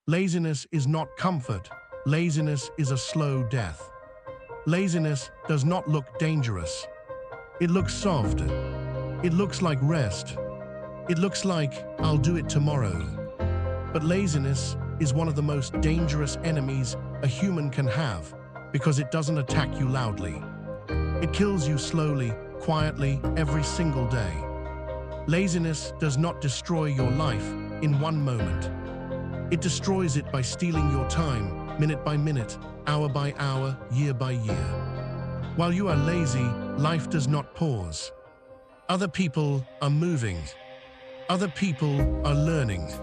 Laziness is not comfort. Laziness is a slow death. Laziness does not look dangerous. It looks soft. It looks like rest. It looks like, I'll do it tomorrow. But laziness is one of the most dangerous enemies a human can have because it doesn't attack you loudly. It kills you slowly, quietly, every single day. Laziness does not destroy your life in one moment. It destroys it by stealing your time, minute by minute, hour by hour, year by year. While you are lazy, life does not pause. Other people are moving. Other people are learning.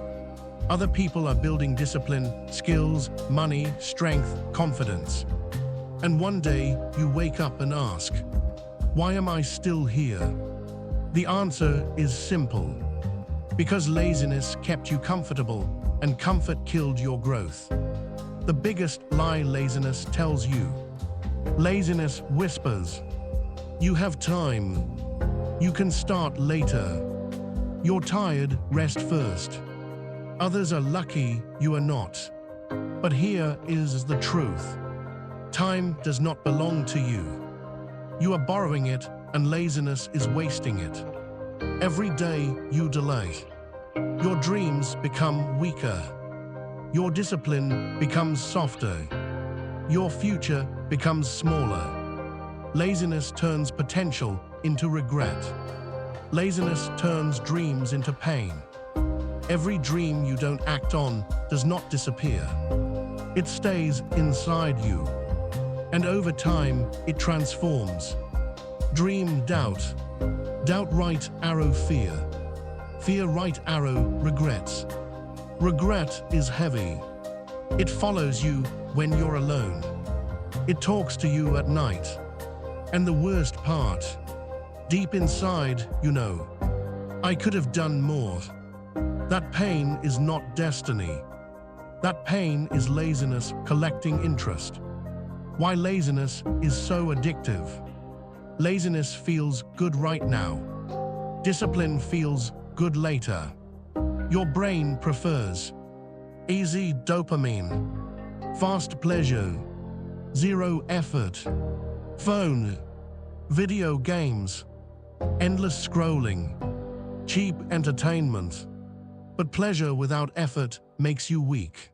Other people are building discipline, skills, money, strength, confidence. And one day, you wake up and ask, why am I still here? The answer is simple. Because laziness kept you comfortable, and comfort killed your growth. The biggest lie laziness tells you. Laziness whispers, you have time. You can start later. You're tired, rest first. Others are lucky, you are not. But here is the truth. Time does not belong to you. You are borrowing it, and laziness is wasting it. Every day you delay. Your dreams become weaker. Your discipline becomes softer. Your future becomes smaller. Laziness turns potential into regret. Laziness turns dreams into pain. Every dream you don't act on does not disappear. It stays inside you. And over time, it transforms. Dream doubt. Doubt right arrow fear. Fear right arrow regrets. Regret is heavy. It follows you when you're alone. It talks to you at night. And the worst part, deep inside, you know, I could have done more. That pain is not destiny. That pain is laziness collecting interest. Why laziness is so addictive. Laziness feels good right now. Discipline feels good later. Your brain prefers easy dopamine, fast pleasure, zero effort, phone, video games, endless scrolling, cheap entertainment. But pleasure without effort makes you weak.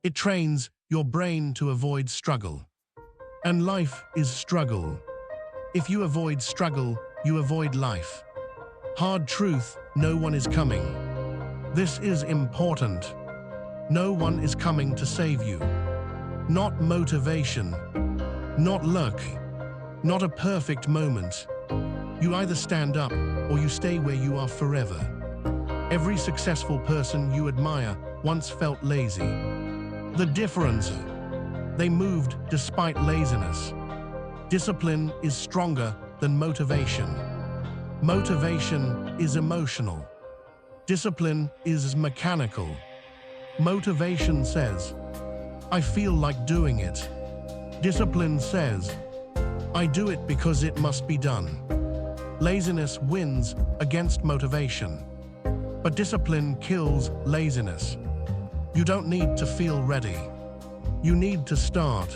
It trains your brain to avoid struggle. And life is struggle. If you avoid struggle, you avoid life. Hard truth, no one is coming. This is important. No one is coming to save you. Not motivation, not luck, not a perfect moment. You either stand up or you stay where you are forever. Every successful person you admire once felt lazy. The difference, they moved despite laziness. Discipline is stronger than motivation. Motivation is emotional. Discipline is mechanical. Motivation says, I feel like doing it. Discipline says, I do it because it must be done. Laziness wins against motivation. But discipline kills laziness. You don't need to feel ready. You need to start.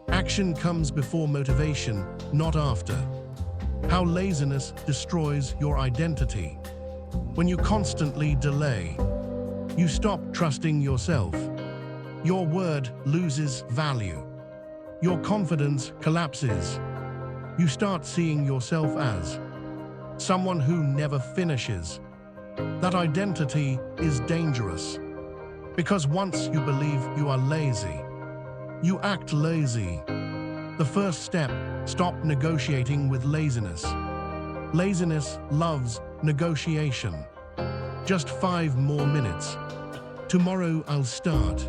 Action comes before motivation, not after. How laziness destroys your identity. When you constantly delay, you stop trusting yourself. Your word loses value. Your confidence collapses. You start seeing yourself as someone who never finishes. That identity is dangerous. Because once you believe you are lazy, you act lazy. The first step, stop negotiating with laziness. Laziness loves negotiation. Just 5 more minutes. Tomorrow I'll start.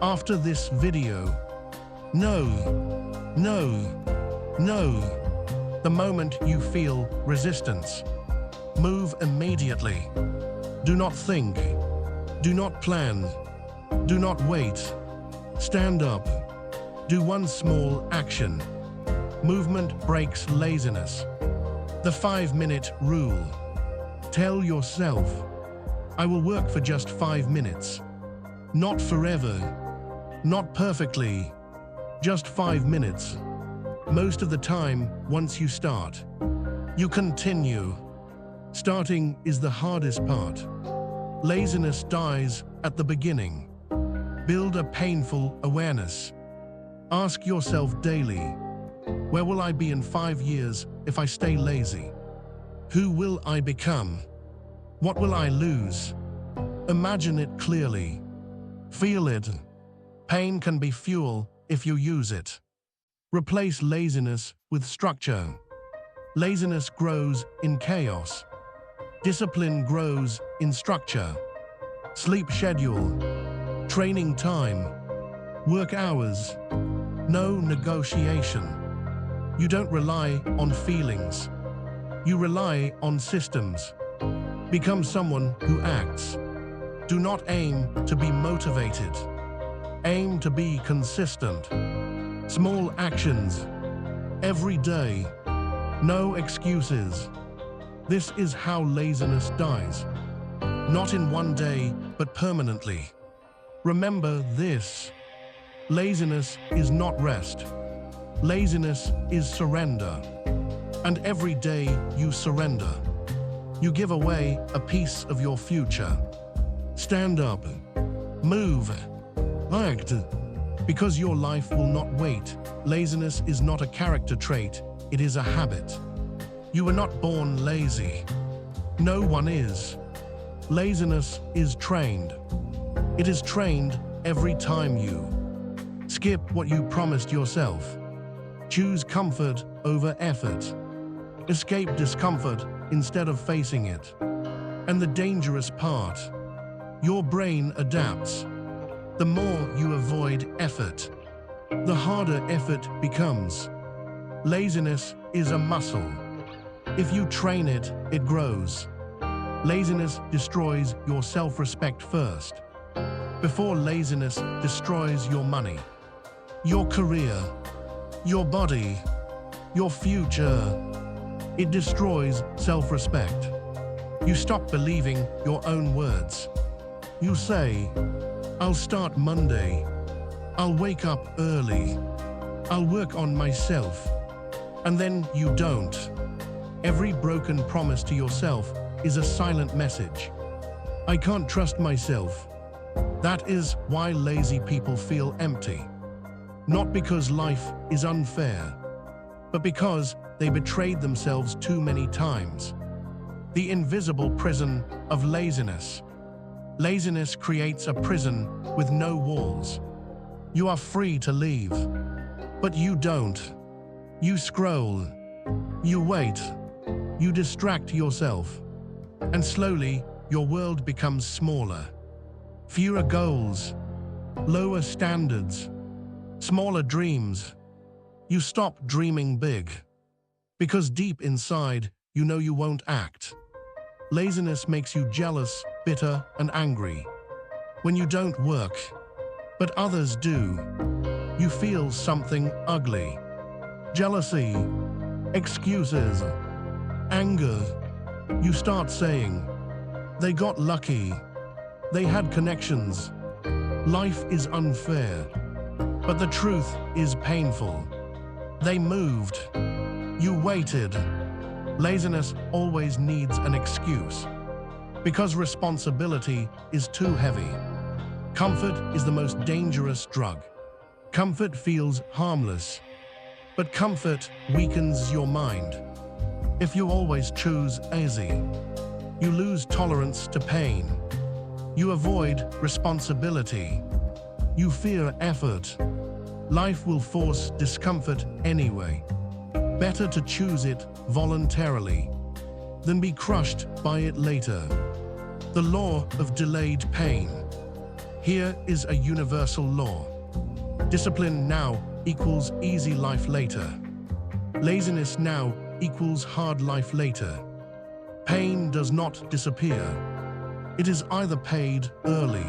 After this video. No, no, no. The moment you feel resistance, move immediately. Do not think. Do not plan. Do not wait. Stand up. Do one small action. Movement breaks laziness. The 5-minute rule. Tell yourself, I will work for just 5 minutes. Not forever, not perfectly, just 5 minutes. Most of the time, once you start, you continue. Starting is the hardest part. Laziness dies at the beginning. Build a painful awareness. Ask yourself daily, where will I be in 5 years if I stay lazy? Who will I become? What will I lose? Imagine it clearly. Feel it. Pain can be fuel if you use it. Replace laziness with structure. Laziness grows in chaos. Discipline grows in structure. Sleep schedule, training time, work hours, no negotiation. You don't rely on feelings. You rely on systems. Become someone who acts. Do not aim to be motivated. Aim to be consistent. Small actions. Every day. No excuses. This is how laziness dies. Not in one day, but permanently. Remember this. Laziness is not rest. Laziness is surrender. And every day you surrender, you give away a piece of your future. Stand up. Move. Act. Because your life will not wait. Laziness is not a character trait, it is a habit. You were not born lazy. No one is. Laziness is trained. It is trained every time you skip what you promised yourself. Choose comfort over effort. Escape discomfort instead of facing it. And the dangerous part, your brain adapts. The more you avoid effort, the harder effort becomes. Laziness is a muscle. If you train it, it grows. Laziness destroys your self-respect first, before laziness destroys your money, your career, your body, your future. It destroys self-respect. You stop believing your own words. You say, I'll start Monday. I'll wake up early. I'll work on myself. And then you don't. Every broken promise to yourself is a silent message. I can't trust myself. That is why lazy people feel empty. Not because life is unfair, but because they betrayed themselves too many times. The invisible prison of laziness. Laziness creates a prison with no walls. You are free to leave, but you don't. You scroll. You wait. You distract yourself. And slowly, your world becomes smaller. Fewer goals, lower standards, smaller dreams. You stop dreaming big. Because deep inside, you know you won't act. Laziness makes you jealous, bitter, and angry. When you don't work, but others do, you feel something ugly. Jealousy, excuses, anger. You start saying, they got lucky, they had connections, life is unfair. But the truth is painful. They moved. You waited. Laziness always needs an excuse. Because responsibility is too heavy. Comfort is the most dangerous drug. Comfort feels harmless, but comfort weakens your mind. If you always choose easy, you lose tolerance to pain. You avoid responsibility. You fear effort. Life will force discomfort anyway. Better to choose it voluntarily than be crushed by it later. The law of delayed pain. Here is a universal law. Discipline now equals easy life later. Laziness now equals hard life later. Pain does not disappear. It is either paid early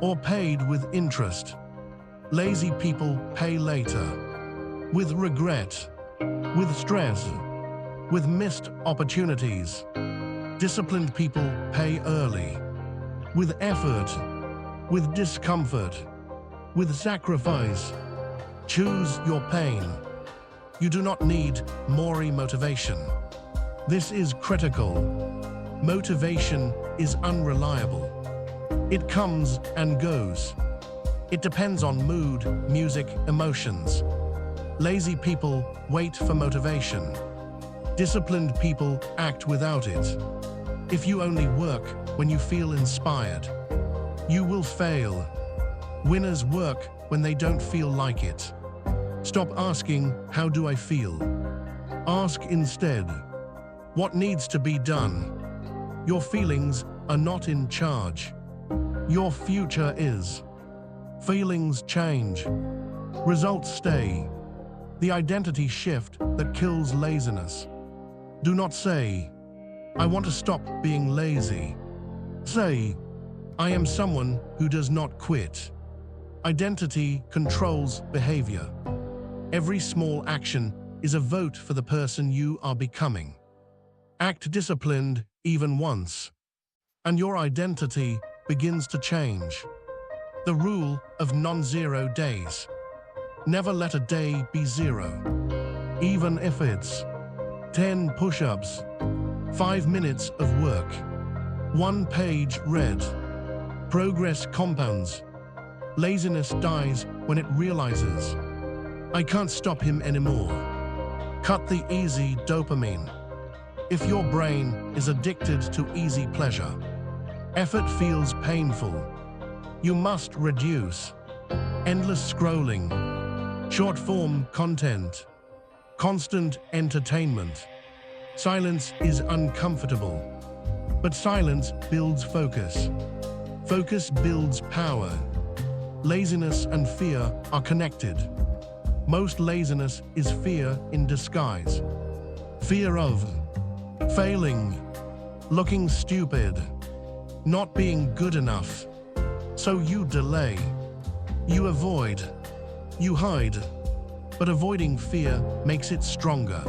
or paid with interest. Lazy people pay later, with regret, with stress, with missed opportunities. Disciplined people pay early, with effort, with discomfort, with sacrifice. Choose your pain. You do not need more motivation. This is critical. Motivation is unreliable. It comes and goes. It depends on mood, music, emotions. Lazy people wait for motivation. Disciplined people act without it. If you only work when you feel inspired, you will fail. Winners work when they don't feel like it. Stop asking, "How do I feel?" Ask instead, "What needs to be done?" Your feelings are not in charge. Your future is. Feelings change. Results stay. The identity shift that kills laziness. Do not say, "I want to stop being lazy." Say, "I am someone who does not quit." Identity controls behavior. Every small action is a vote for the person you are becoming. Act disciplined even once, and your identity begins to change. The rule of non-zero days. Never let a day be zero. Even if it's 10 push-ups, 5 minutes of work, 1 page read. Progress compounds. Laziness dies when it realizes, "I can't stop him anymore." Cut the easy dopamine. If your brain is addicted to easy pleasure, effort feels painful. You must reduce endless scrolling, short-form content, constant entertainment. Silence is uncomfortable, but silence builds focus. Focus builds power. Laziness and fear are connected. Most laziness is fear in disguise. Fear of failing, looking stupid, not being good enough. So you delay, you avoid, you hide. But avoiding fear makes it stronger.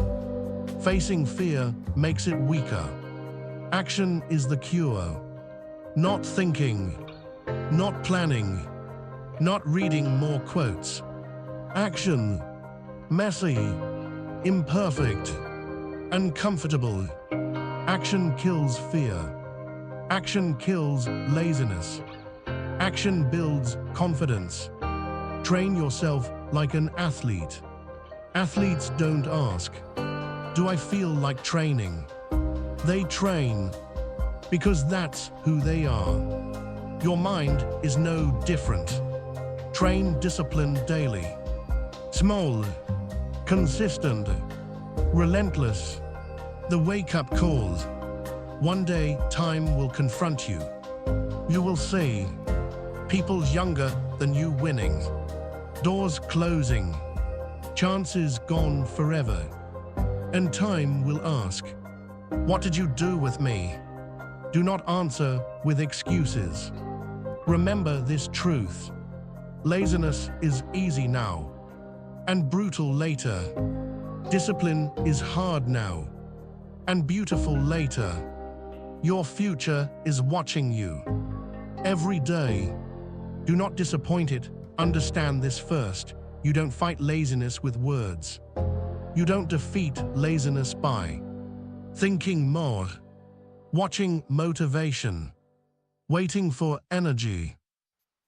Facing fear makes it weaker. Action is the cure. Not thinking, not planning, not reading more quotes. Action. Messy, imperfect, uncomfortable. Action kills fear. Action kills laziness. Action builds confidence. Train yourself like an athlete. Athletes don't ask, "Do I feel like training?" They train because that's who they are. Your mind is no different. Train discipline daily. Small, consistent, relentless. The wake-up call. One day, time will confront you. You will see people younger than you winning. Doors closing. Chances gone forever. And time will ask, "What did you do with me?" Do not answer with excuses. Remember this truth. Laziness is easy now and brutal later. Discipline is hard now and beautiful later. Your future is watching you every day. Do not disappoint it. Understand this first. You don't fight laziness with words. You don't defeat laziness by thinking more, watching motivation, waiting for energy.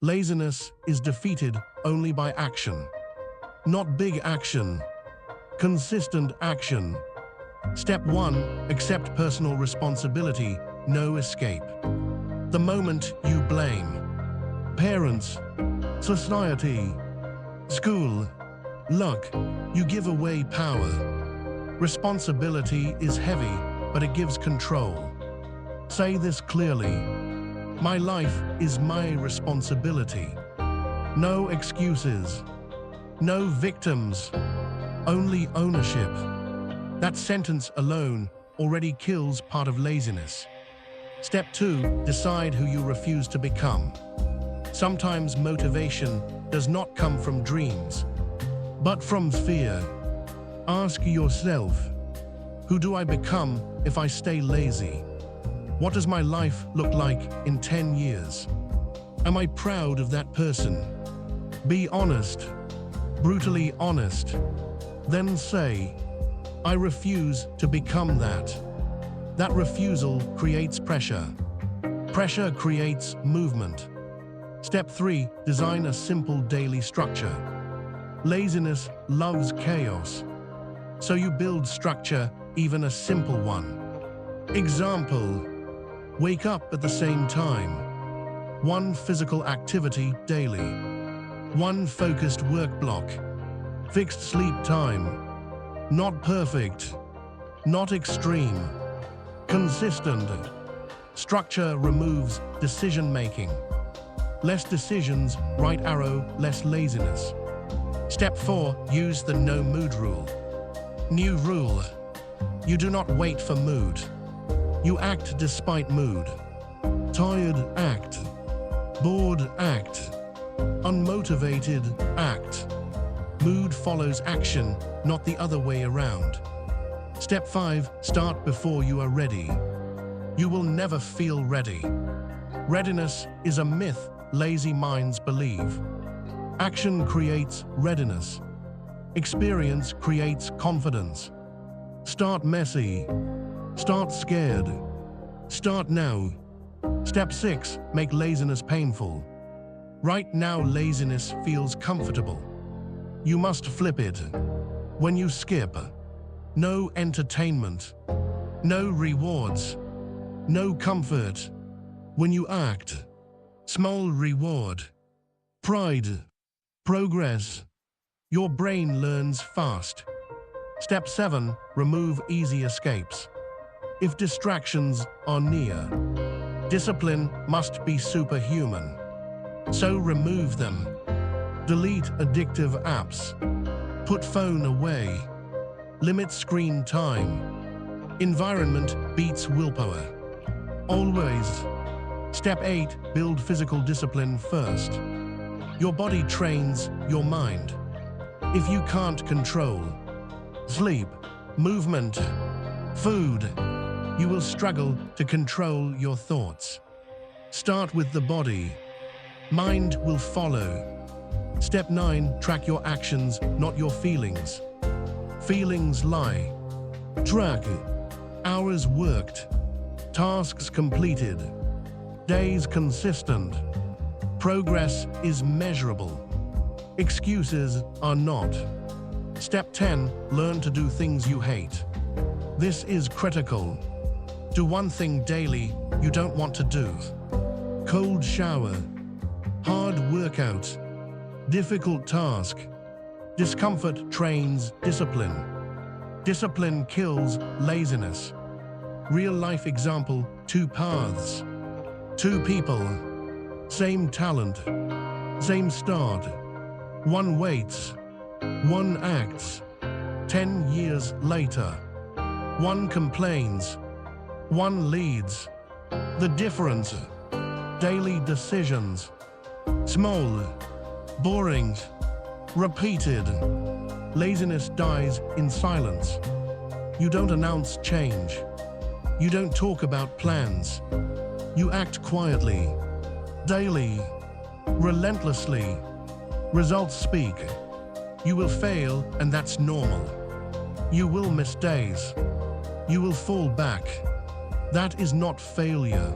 Laziness is defeated only by action. Not big action, consistent action. Step 1, accept personal responsibility, no escape. The moment you blame parents, society, school, luck, you give away power. Responsibility is heavy, but it gives control. Say this clearly. My life is my responsibility. No excuses. No victims. Only ownership. That sentence alone already kills part of laziness. Step 2, decide who you refuse to become. Sometimes motivation does not come from dreams, but from fear. Ask yourself, who do I become if I stay lazy? What does my life look like in 10 years? Am I proud of that person? Be honest, brutally honest. Then say, I refuse to become that. That refusal creates pressure. Pressure creates movement. Step 3, design a simple daily structure. Laziness loves chaos. So you build structure, even a simple one. Example, wake up at the same time. 1 physical activity daily. 1 focused work block. Fixed sleep time. Not perfect. Not extreme. Consistent. Structure removes decision-making. Less decisions, right arrow, less laziness. Step 4, use the no mood rule. New rule. You do not wait for mood. You act despite mood. Tired, act. Bored, act. Unmotivated, act. Mood follows action, not the other way around. Step 5, start before you are ready. You will never feel ready. Readiness is a myth lazy minds believe. Action creates readiness. Experience creates confidence. Start messy. Start scared. Start now. Step 6, make laziness painful. Right now, laziness feels comfortable. You must flip it. When you skip, no entertainment, no rewards, no comfort. When you act, small reward, pride, progress. Your brain learns fast. Step 7, remove easy escapes. If distractions are near, discipline must be superhuman. So remove them. Delete addictive apps. Put phone away. Limit screen time. Environment beats willpower. Always. Step 8, build physical discipline first. Your body trains your mind. If you can't control sleep, movement, food, you will struggle to control your thoughts. Start with the body. Mind will follow. Step 9, track your actions, not your feelings. Feelings lie. Track hours worked, tasks completed, days consistent. Progress is measurable. Excuses are not. Step 10, learn to do things you hate. This is critical. Do one thing daily you don't want to do. Cold shower, hard workout, difficult task. Discomfort trains discipline. Discipline kills laziness. Real life example, 2 paths. 2 people, same talent, same start. 1 waits, 1 acts. 10 years later, 1 complains, 1 leads. The difference, daily decisions. Small, boring, repeated. Laziness dies in silence. You don't announce change. You don't talk about plans. You act quietly, daily, relentlessly. Results speak. You will fail, and that's normal. You will miss days. You will fall back. That is not failure.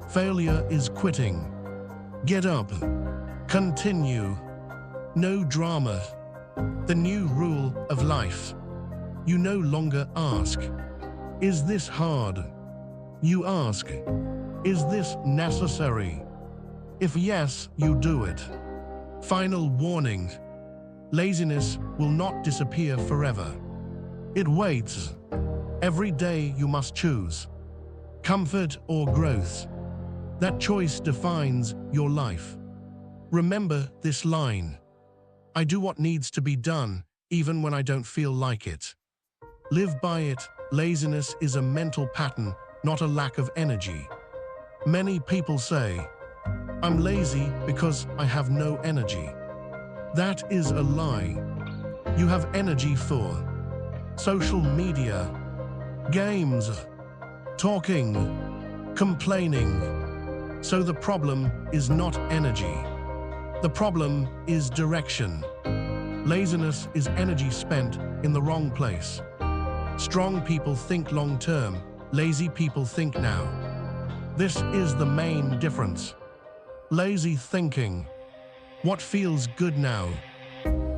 Failure is quitting. Get up. Continue. No drama. The new rule of life. You no longer ask, is this hard? You ask, is this necessary? If yes, you do it. Final warning. Laziness will not disappear forever. It waits. Every day you must choose. Comfort or growth. That choice defines your life. Remember this line. I do what needs to be done, even when I don't feel like it. Live by it. Laziness is a mental pattern, not a lack of energy. Many people say, I'm lazy because I have no energy. That is a lie. You have energy for social media, games, talking, complaining. So the problem is not energy. The problem is direction. Laziness is energy spent in the wrong place. Strong people think long-term, lazy people think now. This is the main difference. Lazy thinking. What feels good now?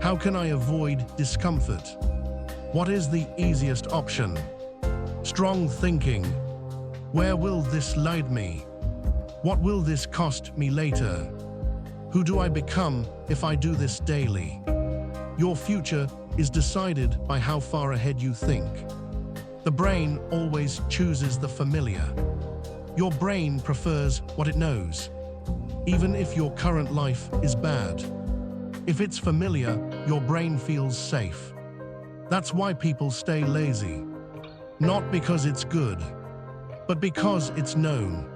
How can I avoid discomfort? What is the easiest option? Strong thinking. Where will this lead me? What will this cost me later? Who do I become if I do this daily? Your future is decided by how far ahead you think. The brain always chooses the familiar. Your brain prefers what it knows, even if your current life is bad. If it's familiar, your brain feels safe. That's why people stay lazy. Not because it's good, but because it's known.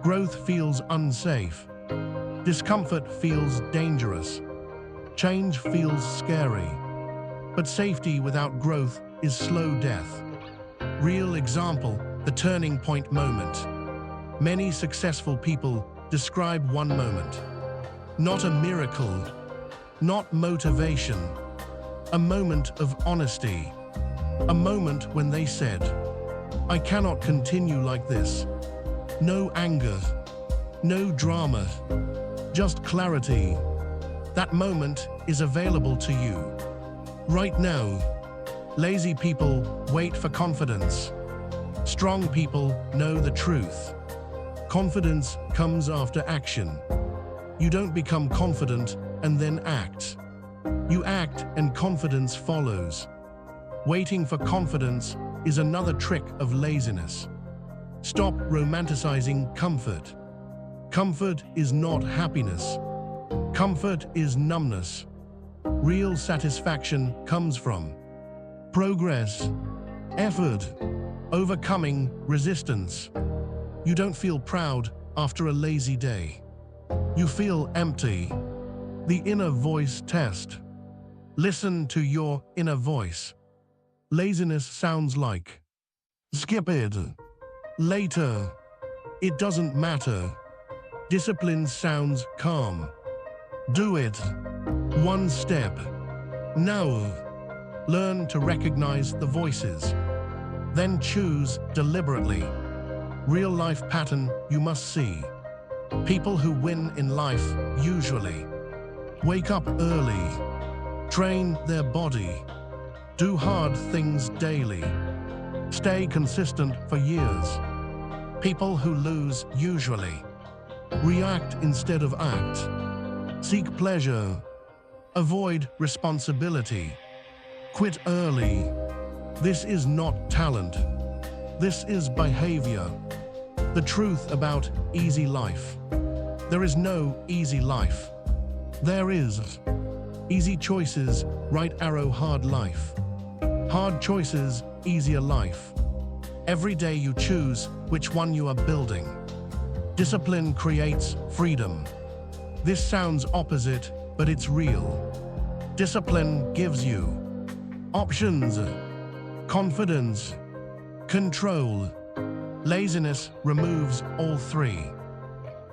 Growth feels unsafe. Discomfort feels dangerous. Change feels scary. But safety without growth is slow death. Real example, the turning point moment. Many successful people describe one moment. Not a miracle, not motivation. A moment of honesty. A moment when they said, I cannot continue like this. No anger, no drama, just clarity. That moment is available to you. Right now, lazy people wait for confidence. Strong people know the truth. Confidence comes after action. You don't become confident and then act. You act and confidence follows. Waiting for confidence is another trick of laziness. Stop romanticizing comfort. Comfort is not happiness. Comfort is numbness. Real satisfaction comes from progress, effort, overcoming resistance. You don't feel proud after a lazy day. You feel empty. The inner voice test. Listen to your inner voice. Laziness sounds like, skip it. Later. It doesn't matter. Discipline sounds calm. Do it. One step. Now. Learn to recognize the voices. Then choose deliberately. Real life pattern you must see. People who win in life usually wake up early, train their body, do hard things daily, stay consistent for years. People who lose usually react instead of act, seek pleasure, avoid responsibility, quit early. This is not talent. This is behavior. The truth about easy life. There is no easy life. There is easy choices, right arrow hard life. Hard choices, easier life. Every day you choose which one you are building. Discipline creates freedom. This sounds opposite, but it's real. Discipline gives you options, confidence, control. Laziness removes all three.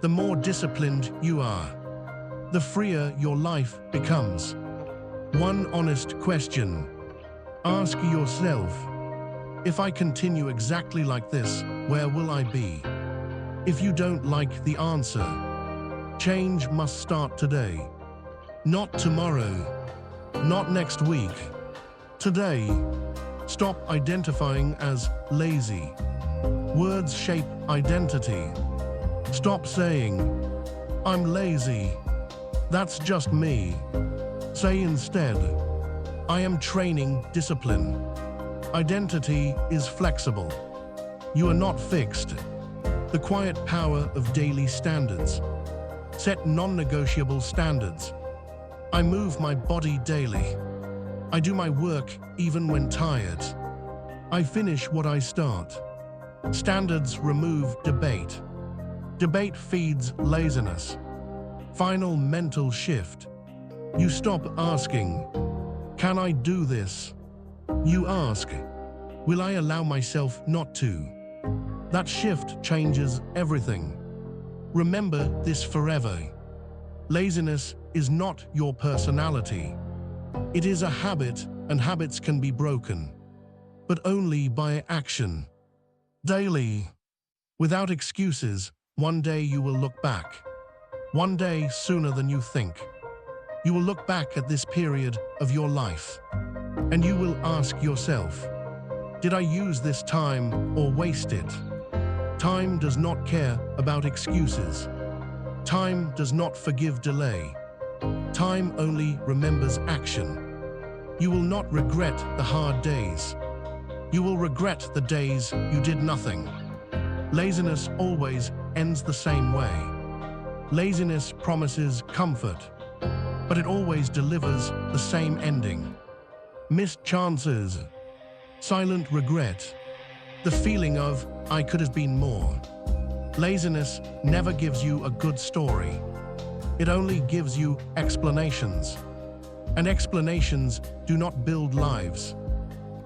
The more disciplined you are, the freer your life becomes. One honest question. Ask yourself, if I continue exactly like this, where will I be? If you don't like the answer, change must start today. Not tomorrow, not next week. Today, stop identifying as lazy. Words shape identity. Stop saying, I'm lazy. That's just me. Say instead, I am training discipline. Identity is flexible. You are not fixed. The quiet power of daily standards. Set non-negotiable standards. I move my body daily. I do my work even when tired. I finish what I start. Standards remove debate. Debate feeds laziness. Final mental shift. You stop asking, can I do this? You ask, will I allow myself not to? That shift changes everything. Remember this forever. Laziness is not your personality. It is a habit, and habits can be broken, but only by action. Daily, without excuses, one day you will look back. One day sooner than you think. You will look back at this period of your life, and you will ask yourself, did I use this time or waste it? Time does not care about excuses. Time does not forgive delay. Time only remembers action. You will not regret the hard days. You will regret the days you did nothing. Laziness always ends the same way. Laziness promises comfort, but it always delivers the same ending. Missed chances, silent regret, the feeling of, I could have been more. Laziness never gives you a good story. It only gives you explanations. And explanations do not build lives.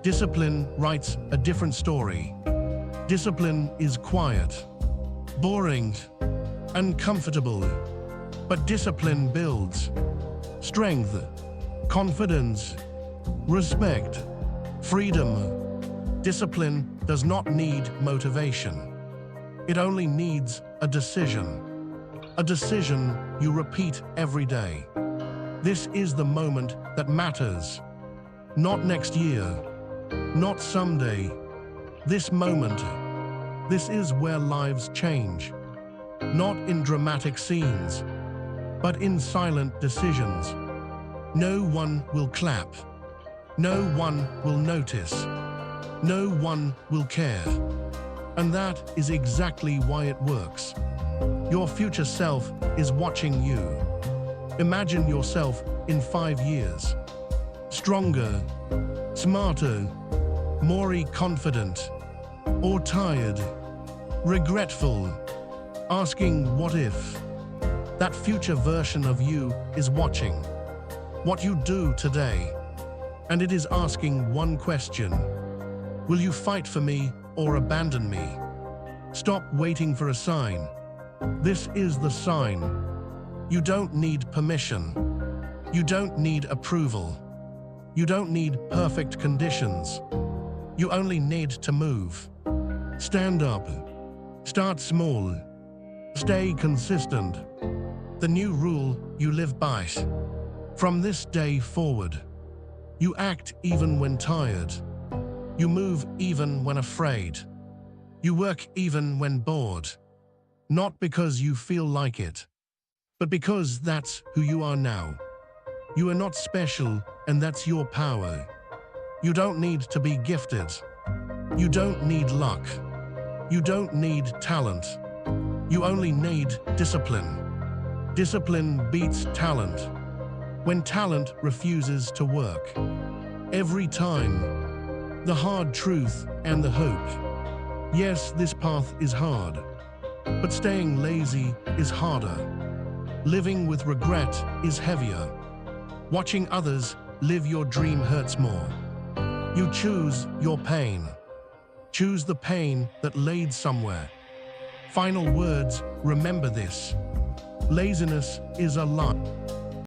Discipline writes a different story. Discipline is quiet, boring, uncomfortable, but discipline builds strength, confidence, respect, freedom. Discipline does not need motivation. It only needs a decision. A decision you repeat every day. This is the moment that matters. Not next year, not someday. This moment. This is where lives change. Not in dramatic scenes, but in silent decisions. No one will clap. No one will notice. No one will care. And that is exactly why it works. Your future self is watching you. Imagine yourself in 5 years. Stronger, smarter, more confident, or tired, regretful, asking what if. That future version of you is watching what you do today, and it is asking one question. Will you fight for me or abandon me? Stop waiting for a sign. This is the sign. You don't need permission. You don't need approval. You don't need perfect conditions. You only need to move. Stand up. Start small. Stay consistent. The new rule you live by. From this day forward, you act even when tired. You move even when afraid. You work even when bored. Not because you feel like it, but because that's who you are now. You are not special, and that's your power. You don't need to be gifted. You don't need luck. You don't need talent. You only need discipline. Discipline beats talent. When talent refuses to work. Every time. The hard truth and the hope. Yes, this path is hard, but staying lazy is harder. Living with regret is heavier. Watching others live your dream hurts more. You choose your pain. Choose the pain that laid somewhere. Final words, remember this. Laziness is a lie.